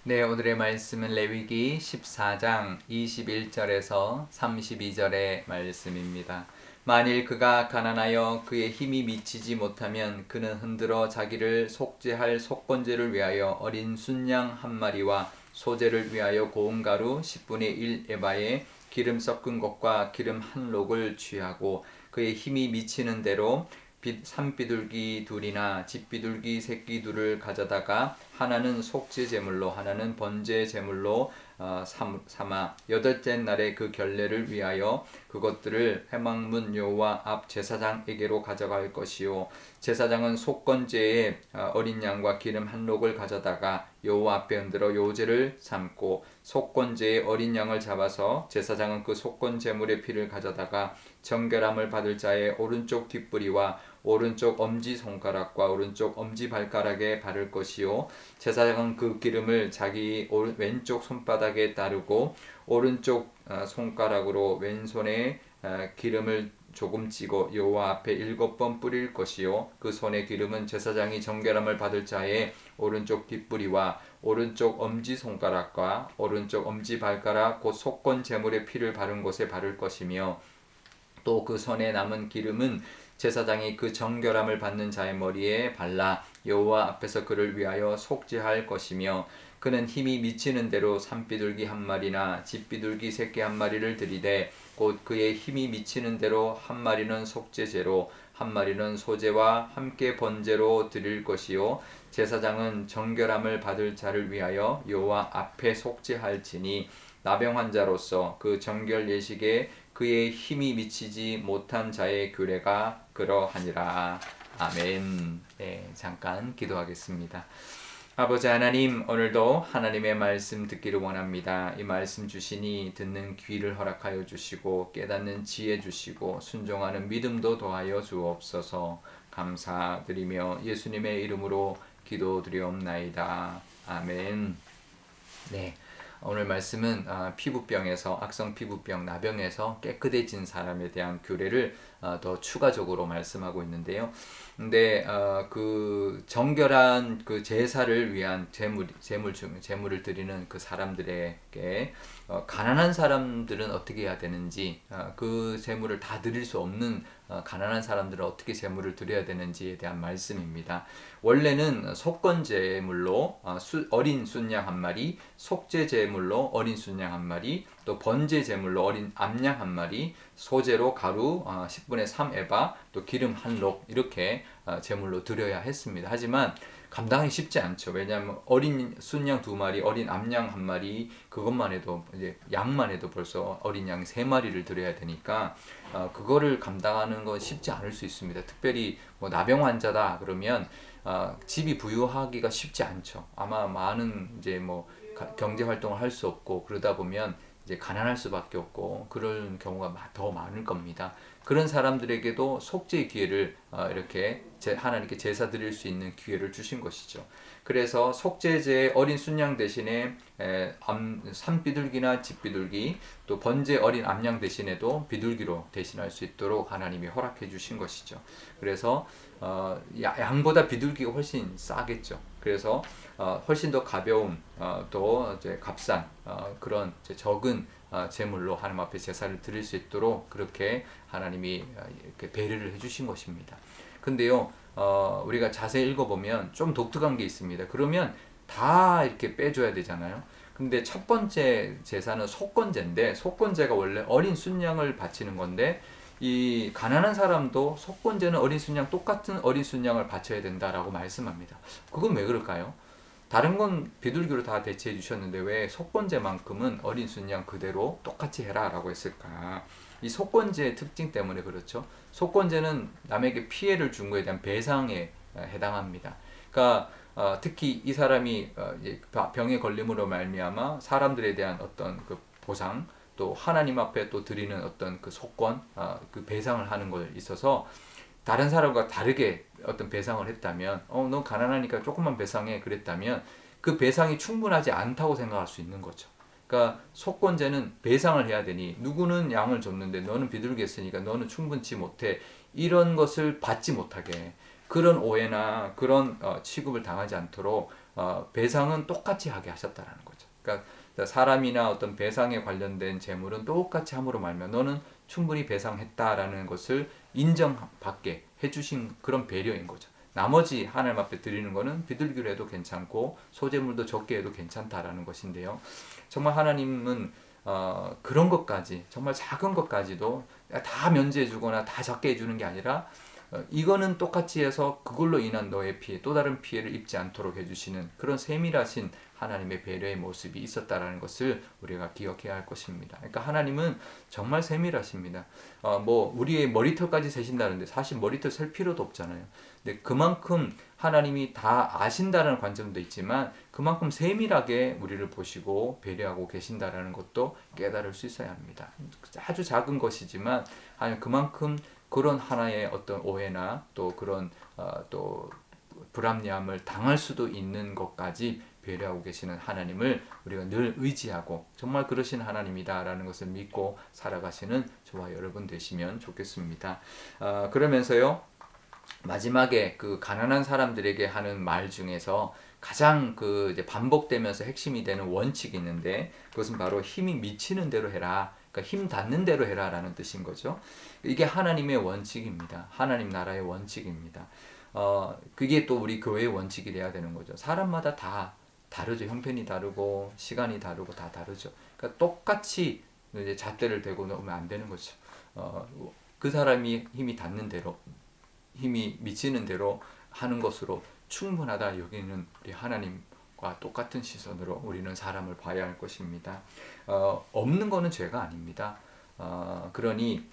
네, 오늘의 말씀은 레위기 14장 21절에서 32절의 말씀입니다. 만일 그가 가난하여 그의 힘이 미치지 못하면 그는 흔들어 자기를 속죄할 속건제를 위하여 어린 순양 한 마리와 소제를 위하여 고운 가루 10분의 1 에바에 기름 섞은 것과 기름 한 록을 취하고 그의 힘이 미치는 대로 산비둘기 둘이나 집비둘기 새끼 둘을 가져다가 하나는 속죄 제물로 하나는 번제 제물로 삼아 여덟째 날에 그 결례를 위하여 그것들을 회막문 여호와 앞 제사장에게로 가져갈 것이요 제사장은 속건제에 어린 양과 기름 한 록을 가져다가 여호와 앞에 흔들어 요제를 삼고 속건제의 어린 양을 잡아서 제사장은 그 속건 제물의 피를 가져다가 정결함을 받을 자의 오른쪽 뒷부리와 오른쪽 엄지 손가락과 오른쪽 엄지 발가락에 바를 것이요 제사장은 그 기름을 자기 왼쪽 손바닥에 따르고 오른쪽 손가락으로 왼손에 기름을 조금 찌고 여호와 앞에 7번 뿌릴 것이요 그 손의 기름은 제사장이 정결함을 받을 자의 오른쪽 뒷부리와 오른쪽 엄지 손가락과 오른쪽 엄지 발가락 곧 속건 제물의 피를 바른 곳에 바를 것이며 또 그 손에 남은 기름은 제사장이 그 정결함을 받는 자의 머리에 발라 여호와 앞에서 그를 위하여 속죄할 것이며 그는 힘이 미치는 대로 산비둘기 한 마리나 집비둘기 새끼 한 마리를 들이되 곧 그의 힘이 미치는 대로 한 마리는 속죄제로 한 마리는 소제와 함께 번제로 드릴 것이요 제사장은 정결함을 받을 자를 위하여 여호와 앞에 속죄할지니 나병 환자로서 그 정결 예식에 그의 힘이 미치지 못한 자의 규례가 그러하니라. 아멘. 네, 잠깐 기도하겠습니다. 아버지 하나님, 오늘도 하나님의 말씀 듣기를 원합니다. 이 말씀 주시니 듣는 귀를 허락하여 주시고 깨닫는 지혜 주시고 순종하는 믿음도 더하여 주옵소서. 감사드리며 예수님의 이름으로 기도드리옵나이다. 아멘. 네. 오늘 말씀은 피부병에서 악성 피부병 나병에서 깨끗해진 사람에 대한 규례를 더 추가적으로 말씀하고 있는데요. 근데 그 정결한 그 제사를 위한 제물을 드리는 그 사람들에게 가난한 사람들은 어떻게 해야 되는지 그 제물을 다 드릴 수 없는 가난한 사람들은 어떻게 제물을 드려야 되는지에 대한 말씀입니다. 원래는 속건제물로 어린 순양 한 마리, 속죄제물로 어린 순양 한 마리, 또 번제제물로 어린 암양 한 마리, 소제로 가루 10분의 3 에바, 또 기름 한 록 이렇게 제물로 드려야 했습니다. 하지만 감당하기 쉽지 않죠. 왜냐하면 어린 순양 두 마리, 어린 암양 한 마리 그것만 해도 이제 양만 해도 벌써 어린 양 세 마리를 드려야 되니까 그거를 감당하는 건 쉽지 않을 수 있습니다. 특별히 뭐 나병 환자다 그러면 집이 부유하기가 쉽지 않죠. 아마 많은 이제 뭐 경제 활동을 할 수 없고 그러다 보면 이제 가난할 수밖에 없고 그런 경우가 더 많을 겁니다. 그런 사람들에게도 속죄의 기회를 이렇게 하나님께 제사 드릴 수 있는 기회를 주신 것이죠. 그래서 속죄제 어린 순양 대신에 산비둘기나 집비둘기 또 번제 어린 암양 대신에도 비둘기로 대신할 수 있도록 하나님이 허락해 주신 것이죠. 그래서 양보다 비둘기가 훨씬 싸겠죠. 그래서 훨씬 더 가벼운 또 이제 값싼 그런 이제 적은 제물로 하나님 앞에 제사를 드릴 수 있도록 그렇게 하나님이 이렇게 배려를 해주신 것입니다. 근데요, 우리가 자세히 읽어보면 좀 독특한 게 있습니다. 그러면 다 이렇게 빼줘야 되잖아요. 근데 첫 번째 제사는 속건제인데 속건제가 원래 어린 순양을 바치는 건데 이 가난한 사람도 속건제는 어린 순양 똑같은 어린 순양을 바쳐야 된다라고 말씀합니다. 그건 왜 그럴까요? 다른 건 비둘기로 다 대체해 주셨는데 왜 속건제만큼은 어린 순양 그대로 똑같이 해라라고 했을까? 이 속건제의 특징 때문에 그렇죠. 속건제는 남에게 피해를 준 것에 대한 배상에 해당합니다. 그러니까 특히 이 사람이 병에 걸림으로 말미암아 사람들에 대한 어떤 그 보상 또 하나님 앞에 또 드리는 어떤 그 속건 그 배상을 하는 걸 있어서 다른 사람과 다르게 어떤 배상을 했다면 너 가난하니까 조금만 배상해 그랬다면 그 배상이 충분하지 않다고 생각할 수 있는 거죠. 그러니까 속건제는 배상을 해야 되니 누구는 양을 줬는데 너는 비둘기 했으니까 너는 충분치 못해 이런 것을 받지 못하게 그런 오해나 그런 취급을 당하지 않도록 배상은 똑같이 하게 하셨다라는 거죠. 그러니까 사람이나 어떤 배상에 관련된 재물은 똑같이 함으로 말면 너는 충분히 배상했다라는 것을 인정받게 해주신 그런 배려인 거죠. 나머지 하나님 앞에 드리는 거는 비둘기로 해도 괜찮고 소재물도 적게 해도 괜찮다라는 것인데요. 정말 하나님은 그런 것까지 정말 작은 것까지도 다 면제해 주거나 다 적게 해주는 게 아니라 이거는 똑같이 해서 그걸로 인한 너의 피해 또 다른 피해를 입지 않도록 해주시는 그런 세밀하신 하나님의 배려의 모습이 있었다라는 것을 우리가 기억해야 할 것입니다. 그러니까 하나님은 정말 세밀하십니다. 뭐 우리의 머리털까지 세신다는데 사실 머리털 셀 필요도 없잖아요. 근데 그만큼 하나님이 다 아신다는 관점도 있지만 그만큼 세밀하게 우리를 보시고 배려하고 계신다라는 것도 깨달을 수 있어야 합니다. 아주 작은 것이지만 그만큼 그런 하나의 어떤 오해나 또 그런 또 불합리함을 당할 수도 있는 것까지 배려하고 계시는 하나님을 우리가 늘 의지하고 정말 그러신 하나님이다라는 것을 믿고 살아가시는 저와 여러분 되시면 좋겠습니다. 그러면서요. 마지막에 그 가난한 사람들에게 하는 말 중에서 가장 그 이제 반복되면서 핵심이 되는 원칙이 있는데 그것은 바로 힘이 미치는 대로 해라. 그러니까 힘 닿는 대로 해라라는 뜻인 거죠. 이게 하나님의 원칙입니다. 하나님 나라의 원칙입니다. 그게 또 우리 교회의 원칙이 돼야 되는 거죠. 사람마다 다 다르죠. 형편이 다르고 시간이 다르고 다 다르죠. 그러니까 똑같이 이제 잣대를 대고 놓으면 안 되는 거죠. 그 사람이 힘이 닿는 대로 힘이 미치는 대로 하는 것으로 충분하다 여기는 우리 하나님과 똑같은 시선으로 우리는 사람을 봐야 할 것입니다. 없는 거는 죄가 아닙니다. 그러니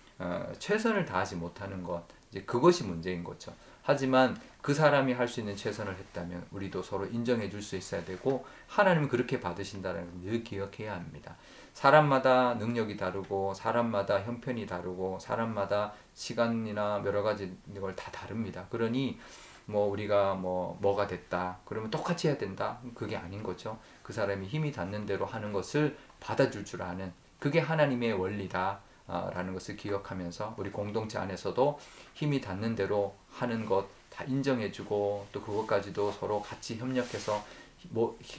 최선을 다하지 못하는 것 이제 그것이 문제인 거죠. 하지만 그 사람이 할 수 있는 최선을 했다면 우리도 서로 인정해 줄 수 있어야 되고 하나님은 그렇게 받으신다는 걸 늘 기억해야 합니다. 사람마다 능력이 다르고 사람마다 형편이 다르고 사람마다 시간이나 여러 가지 걸 다 다릅니다. 그러니 뭐 우리가 뭐가 됐다 그러면 똑같이 해야 된다 그게 아닌 거죠. 그 사람이 힘이 닿는 대로 하는 것을 받아줄 줄 아는 그게 하나님의 원리다 라는 것을 기억하면서 우리 공동체 안에서도 힘이 닿는 대로 하는 것 다 인정해주고 또 그것까지도 서로 같이 협력해서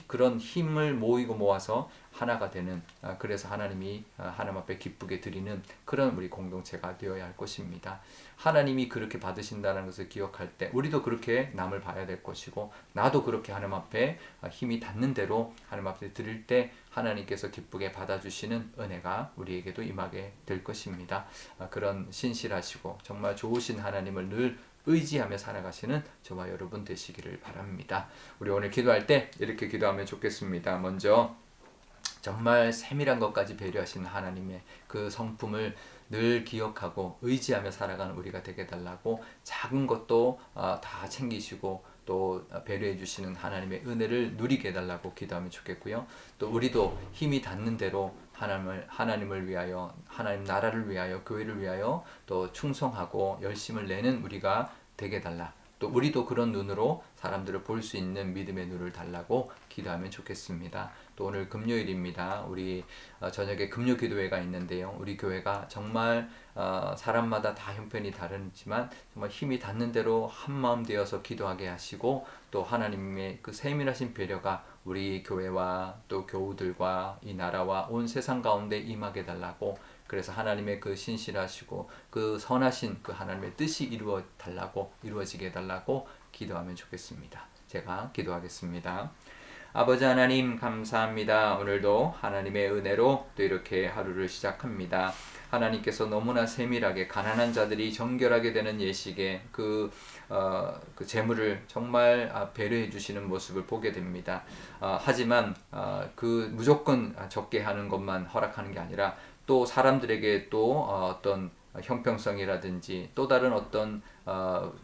그런 힘을 모이고 모아서 하나가 되는 그래서 하나님이 하나님 앞에 기쁘게 드리는 그런 우리 공동체가 되어야 할 것입니다. 하나님이 그렇게 받으신다는 것을 기억할 때 우리도 그렇게 남을 봐야 될 것이고 나도 그렇게 하나님 앞에 힘이 닿는 대로 하나님 앞에 드릴 때 하나님께서 기쁘게 받아주시는 은혜가 우리에게도 임하게 될 것입니다. 그런 신실하시고 정말 좋으신 하나님을 늘 의지하며 살아가시는 저와 여러분 되시기를 바랍니다. 우리 오늘 기도할 때 이렇게 기도하면 좋겠습니다. 먼저 정말 세밀한 것까지 배려하시는 하나님의 그 성품을 늘 기억하고 의지하며 살아가는 우리가 되게 달라고 작은 것도 다 챙기시고 또 배려해 주시는 하나님의 은혜를 누리게 해달라고 기도하면 좋겠고요. 또 우리도 힘이 닿는 대로 하나님을 위하여 하나님 나라를 위하여 교회를 위하여 또 충성하고 열심을 내는 우리가 되게 해달라. 또 우리도 그런 눈으로 사람들을 볼 수 있는 믿음의 눈을 달라고 기도하면 좋겠습니다. 또 오늘 금요일입니다. 우리 저녁에 금요 기도회가 있는데요. 우리 교회가 정말 사람마다 다 형편이 다르지만 정말 힘이 닿는 대로 한마음 되어서 기도하게 하시고 또 하나님의 그 세밀하신 배려가 우리 교회와 또 교우들과 이 나라와 온 세상 가운데 임하게 달라고 그래서 하나님의 그 신실하시고 그 선하신 그 하나님의 뜻이 이루어지게 해달라고 기도하면 좋겠습니다. 제가 기도하겠습니다. 아버지 하나님 감사합니다. 오늘도 하나님의 은혜로 또 이렇게 하루를 시작합니다. 하나님께서 너무나 세밀하게 가난한 자들이 정결하게 되는 예식에 그 재물을 정말 배려해 주시는 모습을 보게 됩니다. 하지만 그 무조건 적게 하는 것만 허락하는 게 아니라 또 사람들에게 또 어떤 형평성이라든지 또 다른 어떤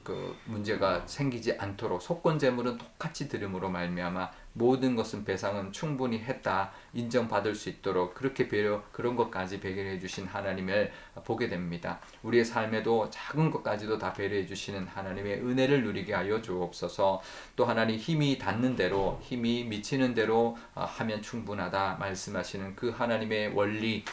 그 문제가 생기지 않도록 속건 재물은 똑같이 드림으로 말미암아 모든 것은 배상은 충분히 했다 인정받을 수 있도록 그렇게 그런 것까지 배려해 주신 하나님을 보게 됩니다. 우리의 삶에도 작은 것까지도 다 배려해 주시는 하나님의 은혜를 누리게 하여 주옵소서. 또 하나님 힘이 닿는 대로 힘이 미치는 대로 하면 충분하다 말씀하시는 그 하나님의 원리,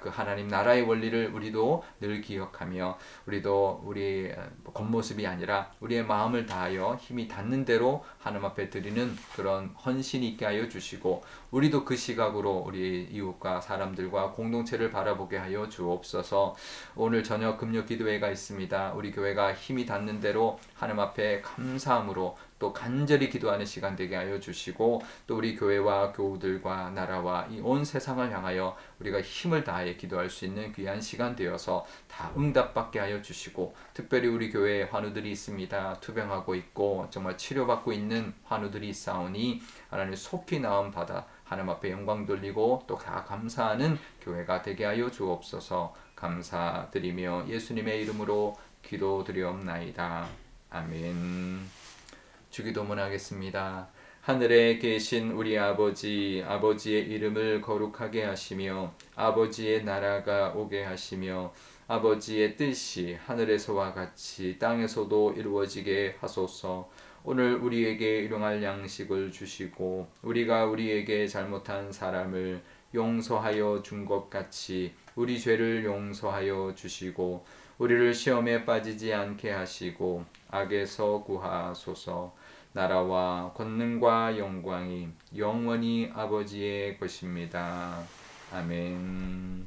그 하나님 나라의 원리를 우리도 늘 기억하며 우리도 우리 겉모습이 아니라 우리의 마음을 다하여 힘이 닿는 대로 하나님 앞에 드리는 그런 헌신이 있게 하여 주시고 우리도 그 시각으로 우리 이웃과 사람들과 공동체를 바라보게 하여 주옵소서. 오늘 저녁 금요 기도회가 있습니다. 우리 교회가 힘이 닿는 대로 하나님 앞에 감사함으로 또 간절히 기도하는 시간 되게 하여 주시고 또 우리 교회와 교우들과 나라와 이 온 세상을 향하여 우리가 힘을 다하여 기도할 수 있는 귀한 시간 되어서 다 응답받게 하여 주시고 특별히 우리 교회에 환우들이 있습니다. 투병하고 있고 정말 치료받고 있는 환우들이 있사오니 하나님 속히 나음 받아 하나님 앞에 영광 돌리고 또 다 감사하는 교회가 되게 하여 주옵소서. 감사드리며 예수님의 이름으로 기도드리옵나이다. 아멘. 주기도문 하겠습니다. 하늘에 계신 우리 아버지, 아버지의 이름을 거룩하게 하시며 아버지의 나라가 오게 하시며 아버지의 뜻이 하늘에서와 같이 땅에서도 이루어지게 하소서. 오늘 우리에게 일용할 양식을 주시고 우리가 우리에게 잘못한 사람을 용서하여 준 것 같이 우리 죄를 용서하여 주시고 우리를 시험에 빠지지 않게 하시고 악에서 구하소서. 나라와 권능과 영광이 영원히 아버지의 것입니다. 아멘.